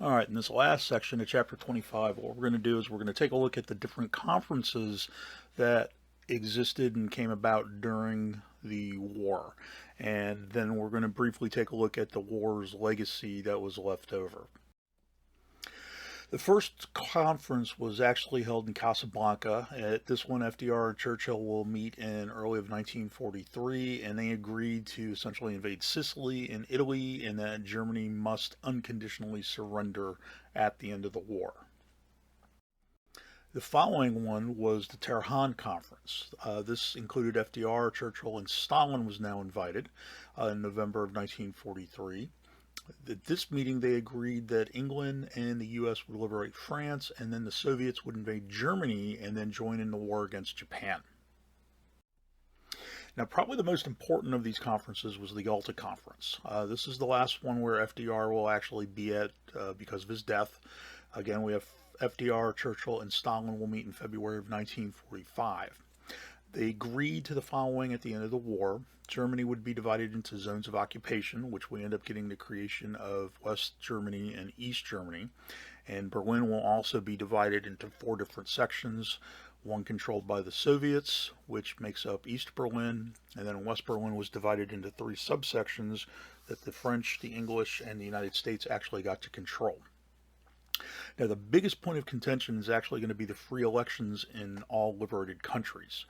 All right, in this last section of chapter 25, what we're going to do is we're going to take a look at the different conferences that existed and came about during the war. And then we're going to briefly take a look at the war's legacy that was left over. The first conference was actually held in Casablanca. At this one, FDR and Churchill will meet in early of 1943, and they agreed to essentially invade Sicily and Italy, and that Germany must unconditionally surrender at the end of the war. The following one was the Tehran Conference. This included FDR, Churchill, and Stalin was now invited in November of 1943. At this meeting, they agreed that England and the U.S. would liberate France, and then the Soviets would invade Germany and then join in the war against Japan. Now, probably the most important of these conferences was the Yalta Conference. This is the last one where FDR will actually be at because of his death. Again, we have FDR, Churchill, and Stalin will meet in February of 1945. They agreed to the following at the end of the war. Germany would be divided into zones of occupation, which we end up getting the creation of West Germany and East Germany. And Berlin will also be divided into 4 different sections, one controlled by the Soviets, which makes up East Berlin, and then West Berlin was divided into 3 subsections that the French, the English, and the United States actually got to control. Now, the biggest point of contention is actually going to be the free elections in all liberated countries.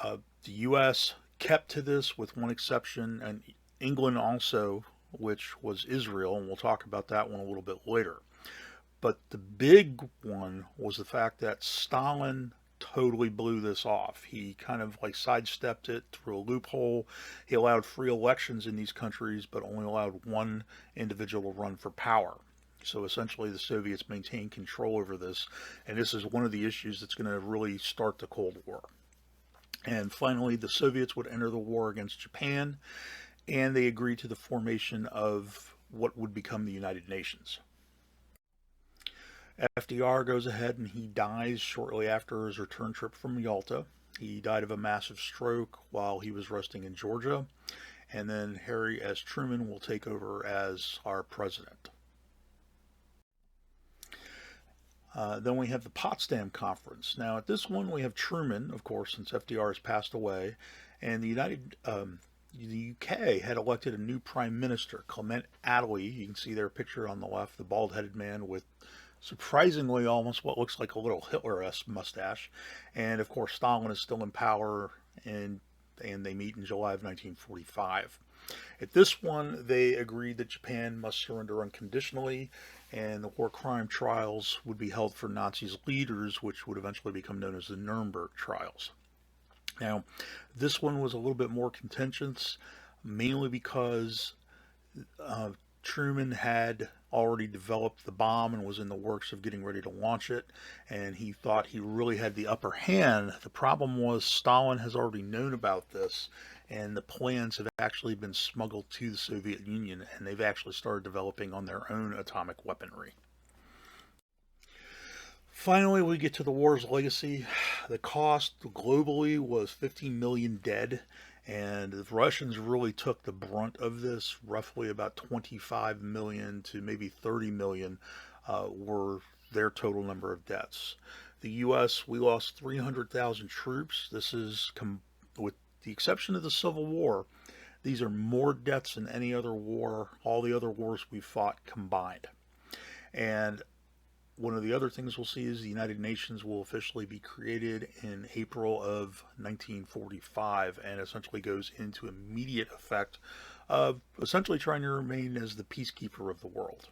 The U.S. kept to this with one exception, and England also, which was Israel, and we'll talk about that one a little bit later. But the big one was the fact that Stalin totally blew this off. He kind of like sidestepped it through a loophole. He allowed free elections in these countries, but only allowed one individual to run for power. So essentially, the Soviets maintained control over this, and this is one of the issues that's going to really start the Cold War. And finally, the Soviets would enter the war against Japan, and they agreed to the formation of what would become the United Nations. FDR goes ahead and he dies shortly after his return trip from Yalta. He died of a massive stroke while he was resting in Georgia. And then Harry S. Truman will take over as our president. Then we have the Potsdam Conference. Now, at this one, we have Truman, of course, since FDR has passed away, and the UK had elected a new prime minister, Clement Attlee. You can see their picture on the left, the bald-headed man with surprisingly almost what looks like a little Hitler-esque mustache. And of course, Stalin is still in power, and they meet in July of 1945. At this one, they agreed that Japan must surrender unconditionally, and the war crime trials would be held for Nazis leaders, which would eventually become known as the Nuremberg trials. Now, this one was a little bit more contentious, mainly because Truman had already developed the bomb and was in the works of getting ready to launch it, and he thought he really had the upper hand. The problem was Stalin has already known about this, and the plans have actually been smuggled to the Soviet Union, and they've actually started developing on their own atomic weaponry. Finally, we get to the war's legacy. The cost globally was 15 million dead, and the Russians really took the brunt of this. Roughly about 25 million to maybe 30 million were their total number of deaths. The U.S., we lost 300,000 troops. This is, with the exception of the Civil War, these are more deaths than any other war, all the other wars we fought combined. And one of the other things we'll see is the United Nations will officially be created in April of 1945 and essentially goes into immediate effect of essentially trying to remain as the peacekeeper of the world.